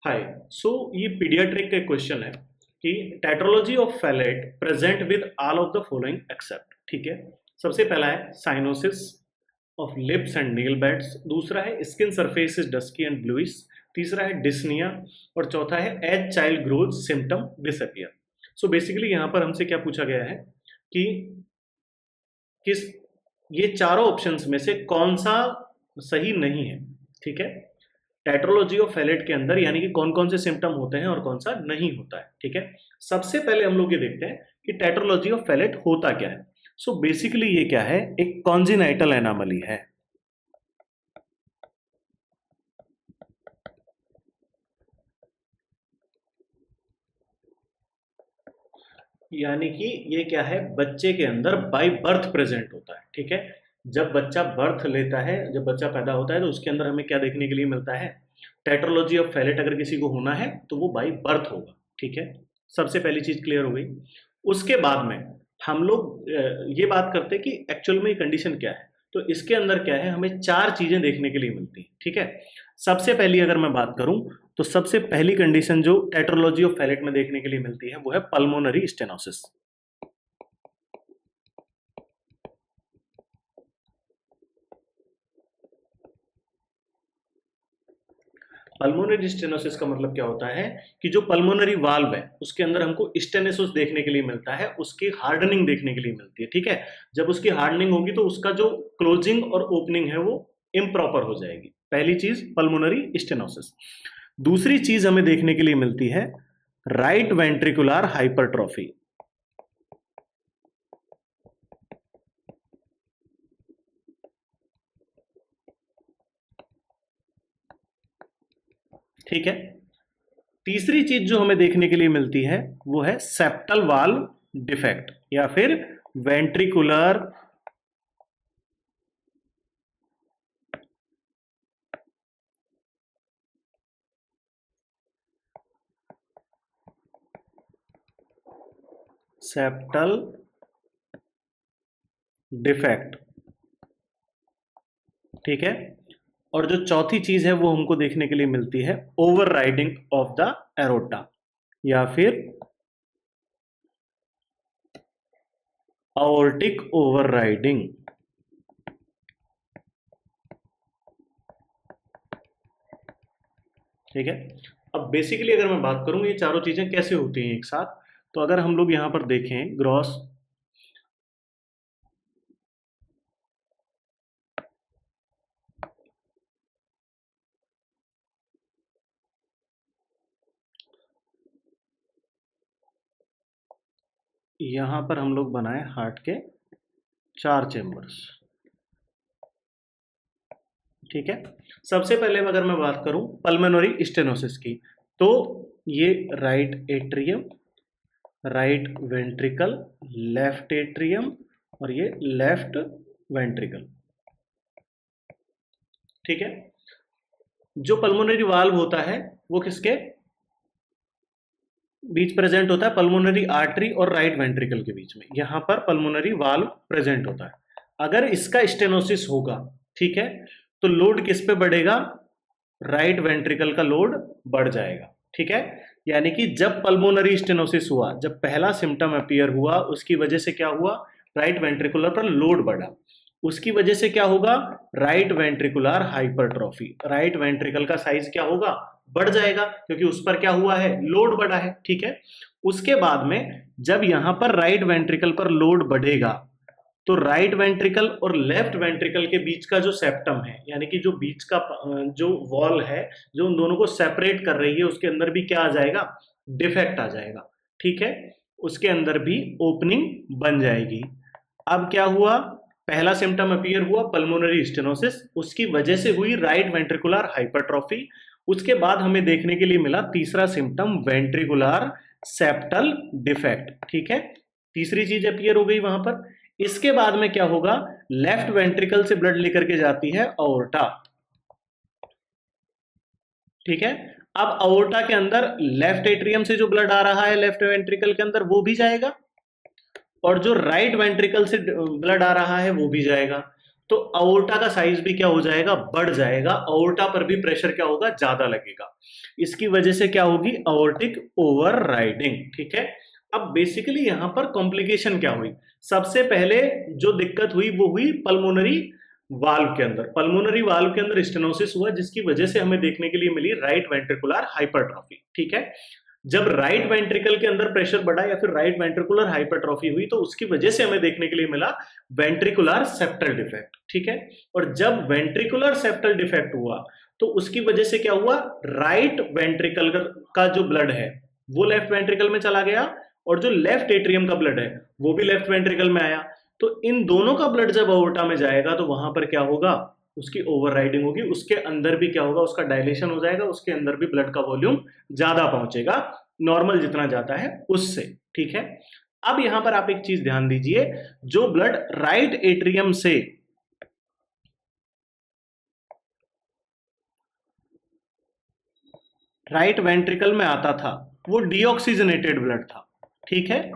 हाय। सो ये पीडियाट्रिक का क्वेश्चन है कि tetralogy of Fallot present with all of the following except. ठीक है, सबसे पहला है cyanosis of lips and nail beds, दूसरा है skin surface is dusky and bluish, तीसरा है डिस्निया और चौथा है as child growth symptom disappear. So basically यहाँ पर हमसे क्या पूछा गया है कि किस ये चारों ऑप्शंस में से कौन सा सही नहीं है। ठीक है, टेट्रोलॉजी ऑफ फैलेट के अंदर यानी कि कौन कौन से सिम्टम होते हैं और कौन सा नहीं होता है। ठीक है, सबसे पहले हम लोग ये देखते हैं कि टेट्रोलॉजी ऑफ फैलेट होता क्या है। सो बेसिकली ये क्या है, एक कॉन्जिनाइटल एनामली है। यानी कि ये क्या है, बच्चे के अंदर बाय बर्थ प्रेजेंट होता है। ठीक है, जब बच्चा बर्थ लेता है, जब बच्चा पैदा होता है तो उसके अंदर हमें क्या देखने के लिए मिलता है, टेट्रोलॉजी ऑफ फैलेट अगर किसी को होना है तो वो बाय बर्थ होगा। ठीक है, सबसे पहली चीज क्लियर हो गई। उसके बाद में हम लोग ये बात करते हैं कि एक्चुअल में ये कंडीशन क्या है। तो इसके अंदर क्या है, हमें चार चीजें देखने के लिए मिलती हैं। ठीक है, सबसे पहली अगर मैं बात करूं तो सबसे पहली कंडीशन जो टेट्रोलॉजी ऑफ फैलेट में देखने के लिए मिलती है वो है पल्मोनरी स्टेनोसिस। पल्मोनरी स्टेनोसिस का मतलब क्या होता है कि जो पल्मोनरी वाल्व है उसके अंदर हमको स्टेनोसिस देखने के लिए मिलता है, उसकी हार्डनिंग देखने के लिए मिलती है। ठीक है, जब उसकी हार्डनिंग होगी तो उसका जो क्लोजिंग और ओपनिंग है वो इम्प्रॉपर हो जाएगी। पहली चीज पल्मोनरी स्टेनोसिस। दूसरी चीज हमें देखने के लिए मिलती है राइट वेंट्रिकुलर हाइपरट्रॉफी। ठीक है, तीसरी चीज जो हमें देखने के लिए मिलती है वो है सेप्टल वाल्व डिफेक्ट या फिर वेंट्रिकुलर सेप्टल डिफेक्ट। ठीक है, और जो चौथी चीज है वो हमको देखने के लिए मिलती है over riding of the aorta या फिर aortic ओवरराइडिंग। ठीक है, अब बेसिकली अगर मैं बात करूं ये चारों चीजें कैसे होती हैं एक साथ, तो अगर हम लोग यहां पर देखें ग्रॉस, यहां पर हम लोग बनाए हार्ट के चार चेम्बर्स। ठीक है, सबसे पहले अगर मैं बात करूं पल्मोनरी स्टेनोसिस की, तो ये right atrium, right ventricle, left atrium और ये लेफ्ट वेंट्रिकल। ठीक है, जो पल्मोनरी वाल्व होता है वो किसके बीच प्रेजेंट होता है, पल्मोनरी आर्टरी और राइट वेंट्रिकल के बीच में, यहां पर पल्मोनरी वाल्व प्रेजेंट होता है। अगर इसका स्टेनोसिस होगा, ठीक है, तो लोड किस पे बढ़ेगा, राइट वेंट्रिकल का लोड बढ़ जाएगा। ठीक है, यानी कि जब पल्मोनरी स्टेनोसिस हुआ, जब पहला सिम्टम अपीयर हुआ, उसकी वजह से क्या हुआ, राइट वेंट्रिकुलर पर लोड बढ़ा, उसकी वजह से क्या होगा, right ventricular hypertrophy, right ventricle का साइज क्या होगा, बढ़ जाएगा, क्योंकि उस पर क्या हुआ है, लोड बढ़ा है। ठीक है, उसके बाद में जब यहां पर राइट वेंट्रिकल पर लोड बढ़ेगा तो राइट वेंट्रिकल और लेफ्ट वेंट्रिकल के बीच का जो सेप्टम है, यानी कि जो बीच का जो वॉल है जो उन दोनों को सेपरेट कर रही है, उसके अंदर भी क्या आ जाएगा, डिफेक्ट आ जाएगा। ठीक है, उसके अंदर भी ओपनिंग बन जाएगी। अब क्या हुआ, पहला सिम्टम अपीयर हुआ पल्मोनरी स्टेनोसिस, उसकी वजह से हुई राइट वेंट्रिकुलर हाइपरट्रॉफी। उसके बाद हमें देखने के लिए मिला तीसरा सिम्टम वेंट्रिकुलर सेप्टल डिफेक्ट। ठीक है, तीसरी चीज अपीयर हो गई वहां पर। इसके बाद में क्या होगा, लेफ्ट वेंट्रिकल से ब्लड लेकर के जाती है अओर्टा। ठीक है, अब अओर्टा के अंदर लेफ्ट एट्रियम से जो ब्लड आ रहा है लेफ्ट वेंट्रिकल के अंदर वो भी जाएगा, और जो राइट वेंट्रिकल से ब्लड आ रहा है वो भी जाएगा। तो अओर्टा का साइज भी क्या हो जाएगा, बढ़ जाएगा, अओर्टा पर भी प्रेशर क्या होगा, ज्यादा लगेगा। इसकी वजह से क्या होगी, अओर्टिक ओवरराइडिंग। ठीक है, अब बेसिकली यहां पर कॉम्प्लिकेशन क्या हुई, सबसे पहले जो दिक्कत हुई वो हुई पल्मोनरी वाल्व के अंदर। पल्मोनरी वाल्व के अंदर स्टेनोसिस हुआ, जिसकी वजह से हमें देखने के लिए मिली राइट वेंट्रिकुलर हाइपरट्रॉफी। ठीक है, जब राइट वेंट्रिकल के अंदर प्रेशर बढ़ा या फिर राइट वेंट्रिकुलर हाइपरट्रॉफी हुई, तो उसकी वजह से हमें देखने के लिए मिला वेंट्रिकुलर सेप्टल डिफेक्ट। ठीक है, और जब वेंट्रिकुलर सेप्टल डिफेक्ट हुआ तो उसकी वजह से क्या हुआ, राइट वेंट्रिकल का जो ब्लड है वो लेफ्ट वेंट्रिकल में चला गया, और जो लेफ्ट एट्रियम का ब्लड है वो भी लेफ्ट वेंट्रिकल में आया। तो इन दोनों का ब्लड जब अओर्टा में जाएगा तो वहां पर क्या होगा, उसकी ओवरराइडिंग होगी, उसके अंदर भी क्या होगा, उसका डायलेशन हो जाएगा, उसके अंदर भी ब्लड का वॉल्यूम ज्यादा पहुंचेगा नॉर्मल जितना जाता है उससे। ठीक है, अब यहां पर आप एक चीज ध्यान दीजिए, जो ब्लड राइट एट्रियम से राइट वेंट्रिकल में आता था वो डीऑक्सीजनेटेड ब्लड था। ठीक है,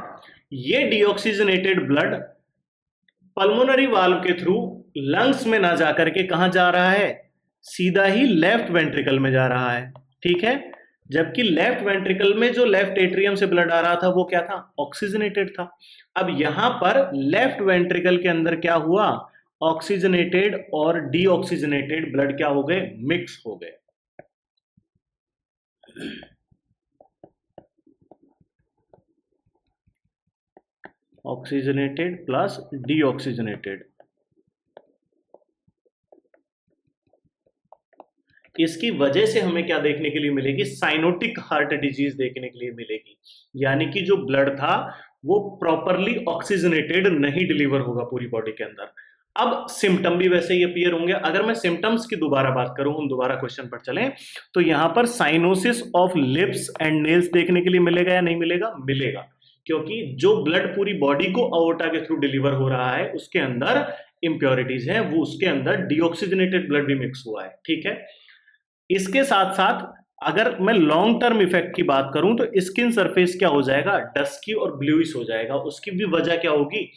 ये डीऑक्सीजनेटेड ब्लड पल्मोनरी वाल्व के थ्रू लंग्स में ना जाकर के कहां जा रहा है, सीधा ही लेफ्ट वेंट्रिकल में जा रहा है। ठीक है, जबकि लेफ्ट वेंट्रिकल में जो लेफ्ट एट्रियम से ब्लड आ रहा था वो क्या था, ऑक्सीजनेटेड था। अब यहां पर लेफ्ट वेंट्रिकल के अंदर क्या हुआ, ऑक्सीजनेटेड और डीऑक्सीजनेटेड ब्लड क्या हो गए, मिक्स हो गए। ऑक्सीजनेटेड प्लस डीऑक्सीजनेटेड, इसकी वजह से हमें क्या देखने के लिए मिलेगी, साइनोटिक हार्ट डिजीज देखने के लिए मिलेगी। यानी कि जो ब्लड था वो प्रॉपरली ऑक्सीजनेटेड नहीं डिलीवर होगा पूरी बॉडी के अंदर। अब सिम्टम भी वैसे ही अपीयर होंगे। अगर मैं सिम्टम्स की दोबारा बात करूं, हम दोबारा क्वेश्चन पर चलें, तो यहां पर cyanosis of lips and nails देखने के लिए मिलेगा या नहीं मिलेगा, मिलेगा, क्योंकि जो ब्लड पूरी बॉडी को अओर्टा के थ्रू डिलीवर हो रहा है उसके अंदर इंप्योरिटीज है, वो उसके अंदर डीऑक्सीजनेटेड ब्लड भी मिक्स हुआ है। ठीक है, इसके साथ साथ अगर मैं लॉन्ग टर्म इफेक्ट की बात करूं तो स्किन सरफेस क्या हो जाएगा, डस्की और ब्लूइश हो जाएगा। उसकी भी वजह क्या होगी,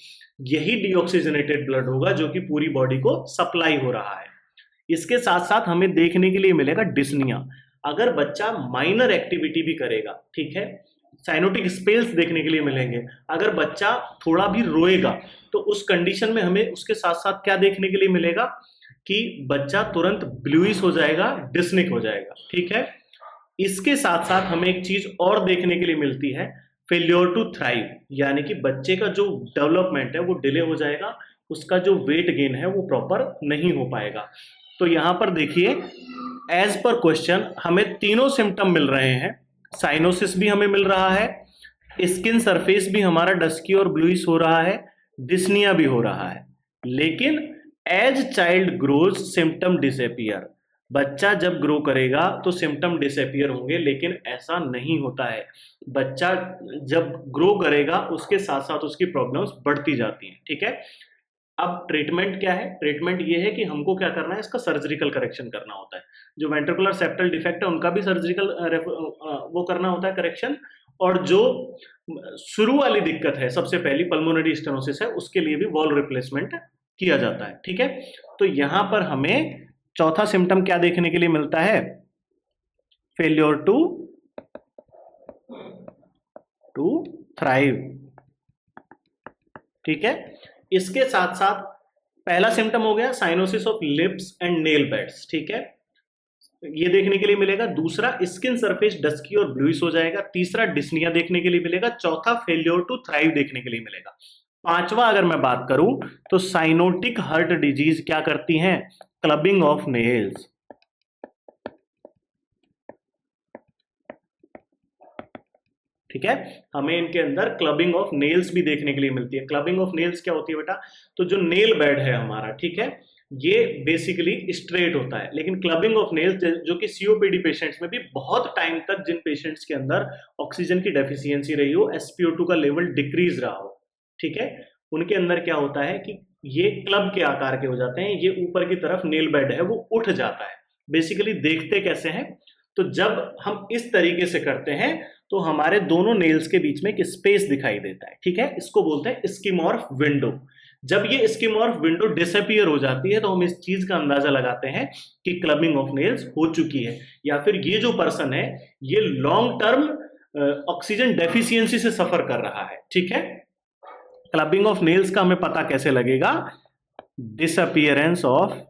यही डीऑक्सीजनेटेड ब्लड होगा जो कि पूरी बॉडी को सप्लाई हो रहा है। इसके साथ साथ हमें देखने के लिए मिलेगा डिस्निया। अगर बच्चा माइनर एक्टिविटी भी करेगा, ठीक है, साइनोटिक स्पेल्स देखने के लिए मिलेंगे। अगर बच्चा थोड़ा भी रोएगा तो उस कंडीशन में हमें उसके साथ साथ क्या देखने के लिए मिलेगा कि बच्चा तुरंत ब्लूइश हो जाएगा, डिस्निक हो जाएगा। ठीक है, इसके साथ साथ हमें एक चीज और देखने के लिए मिलती है, फेल्योर टू थ्राइव, यानी कि बच्चे का जो डेवलपमेंट है वो डिले हो जाएगा, उसका जो वेट गेन है वो प्रॉपर नहीं हो पाएगा। तो यहां पर देखिए, एज पर क्वेश्चन हमें तीनों सिम्टम मिल रहे हैं। साइनोसिस भी हमें मिल रहा है, स्किन सरफेस भी हमारा डस्की और ब्लूइश हो रहा है, डिस्निया भी हो रहा है, लेकिन as child grows symptom disappear. बच्चा जब ग्रो करेगा तो सिम्टम डिसअपियर होंगे, लेकिन ऐसा नहीं होता है। बच्चा जब ग्रो करेगा उसके साथ साथ उसकी प्रॉब्लम्स बढ़ती जाती हैं। ठीक है, अब ट्रीटमेंट क्या है, ट्रीटमेंट ये है कि हमको क्या करना है, इसका सर्जिकल करेक्शन करना होता है। जो वेंट्रिकुलर सेप्टल डिफेक्ट है उनका भी सर्जिकल वो करना होता है करेक्शन, और जो शुरू वाली दिक्कत है सबसे पहली पल्मोनरी स्टेनोसिस है उसके लिए भी वॉल रिप्लेसमेंट किया जाता है। ठीक है, तो यहां पर हमें चौथा सिम्टम क्या देखने के लिए मिलता है, फेल्योर टू थ्राइव। ठीक है, इसके साथ साथ पहला सिम्टम हो गया cyanosis of lips and nail beds. ठीक है, ये देखने के लिए मिलेगा। दूसरा, स्किन सरफेस डस्की और ब्लूइश हो जाएगा। तीसरा, डिस्निया देखने के लिए मिलेगा। चौथा, फेल्योर टू थ्राइव देखने के लिए मिलेगा। पांचवा अगर मैं बात करूं तो साइनोटिक हार्ट डिजीज क्या करती हैं, क्लबिंग ऑफ नेल्स। ठीक है, हमें इनके अंदर क्लबिंग ऑफ नेल्स भी देखने के लिए मिलती है। क्लबिंग ऑफ नेल्स क्या होती है बेटा, तो जो नेल बेड है हमारा, ठीक है, ये बेसिकली स्ट्रेट होता है, लेकिन क्लबिंग ऑफ नेल्स जो कि सीओपीडी पेशेंट्स में भी बहुत टाइम तक जिन पेशेंट्स के अंदर ऑक्सीजन की डेफिशिएंसी रही हो, SpO2 का लेवल डिक्रीज रहा हो, ठीक है, उनके अंदर क्या होता है कि ये क्लब के आकार के हो जाते हैं, ये ऊपर की तरफ नेल बेड है वो उठ जाता है। बेसिकली देखते कैसे हैं, तो जब हम इस तरीके से करते हैं तो हमारे दोनों नेल्स के बीच में एक स्पेस दिखाई देता है। ठीक है, इसको बोलते हैं स्कीमॉर्फ विंडो। जब ये स्किमॉर्फ विंडो डिसअपियर हो जाती है तो हम इस चीज का अंदाजा लगाते हैं कि क्लबिंग ऑफ नेल्स हो चुकी है, या फिर ये जो पर्सन है ये लॉन्ग टर्म ऑक्सीजन डेफिशिएंसी से सफर कर रहा है। ठीक है, क्लबिंग ऑफ नेल्स का हमें पता कैसे लगेगा? डिसअपियरेंस ऑफ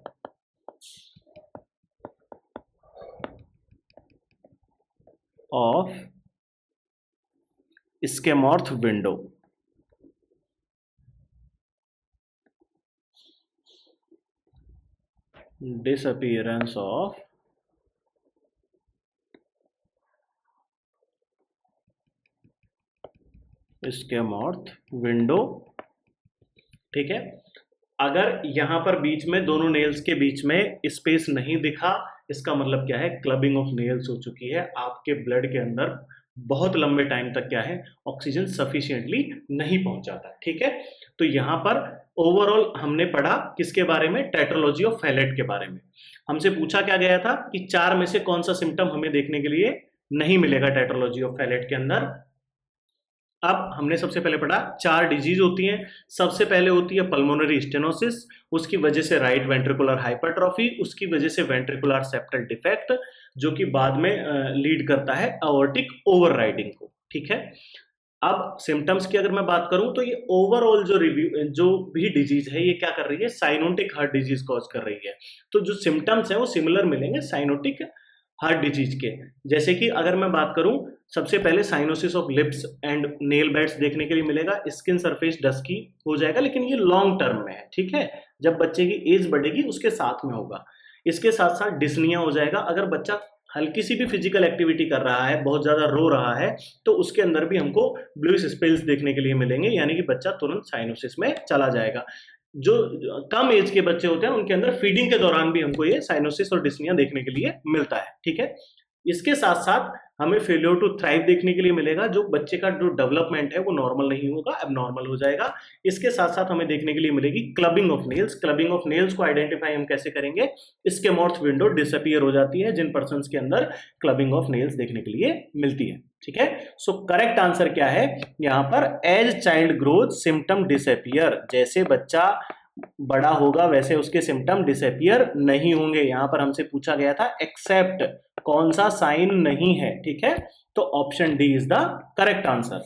स्केमॉर्थ विंडो। डिसअपियरेंस ऑफ स्केमॉर्थ विंडो। ठीक है, अगर यहां पर बीच में दोनों नेल्स के बीच में स्पेस नहीं दिखा, इसका मतलब क्या है? क्लबिंग ऑफ नेल्स हो चुकी है। आपके ब्लड के अंदर बहुत लंबे टाइम तक क्या है? ऑक्सीजन सफिशिएंटली नहीं पहुंचाता। ठीक है, तो यहां पर ओवरऑल हमने पढ़ा किसके बारे में? टेट्रोलॉजी ऑफ फैलेट के बारे में। हमसे पूछा क्या गया था कि 4 में से कौन सा सिम्टम हमें देखने के लिए नहीं मिलेगा टेट्रोलॉजी ऑफ फैलेट के अंदर। अब हमने सबसे पहले पढ़ा 4 डिजीज होती हैं। सबसे पहले होती है पल्मोनरी स्टेनोसिस, उसकी वजह से राइट वेंट्रिकुलर हाइपरट्रॉफी, उसकी वजह से वेंट्रिकुलर सेप्टल डिफेक्ट, जो कि बाद में लीड करता है एओर्टिक ओवरराइडिंग को। ठीक है, अब सिम्टम्स की अगर मैं बात करूं तो ये ओवरऑल जो भी डिजीज है ये क्या कर रही है? साइनोटिक हार्ट डिजीज कॉज कर रही है। तो जो सिम्टम्स है वो सिमिलर मिलेंगे साइनोटिक हार्ट डिजीज के। जैसे कि अगर मैं बात करूं, सबसे पहले cyanosis of lips and nail beds देखने के लिए मिलेगा। स्किन सरफेस डस्की हो जाएगा, लेकिन ये लॉन्ग टर्म में है। ठीक है, जब बच्चे की एज बढ़ेगी उसके साथ में होगा। इसके साथ साथ डिस्निया हो जाएगा। अगर बच्चा हल्की सी भी फिजिकल एक्टिविटी कर रहा है, बहुत ज्यादा रो रहा है, तो उसके अंदर भी हमको ब्लूइश स्पेल्स देखने के लिए मिलेंगे, यानी कि बच्चा तुरंत साइनोसिस में चला जाएगा। जो कम एज के बच्चे होते हैं उनके अंदर फीडिंग के दौरान भी हमको ये साइनोसिस और डिस्निया देखने के लिए मिलता है। ठीक है, इसके साथ साथ हमें फेलियर टू थ्राइव देखने के लिए मिलेगा। जो बच्चे का जो डेवलपमेंट है वो नॉर्मल नहीं होगा, एबनॉर्मल हो जाएगा। इसके साथ साथ हमें देखने के लिए मिलेगी clubbing of nails. Clubbing of nails को आइडेंटिफाई हम कैसे करेंगे? स्केमॉर्थ विंडो डिसअपियर हो जाती है जिन पर्सन्स के अंदर क्लबिंग ऑफ नेल्स देखने के लिए मिलती है। ठीक है, सो करेक्ट आंसर क्या है यहां पर? As child growth symptom disappear. जैसे बच्चा बड़ा होगा वैसे उसके सिम्टम डिसअपियर नहीं होंगे। यहां पर हमसे पूछा गया था एक्सेप्ट, कौन सा साइन नहीं है। ठीक है, तो option D is the correct answer.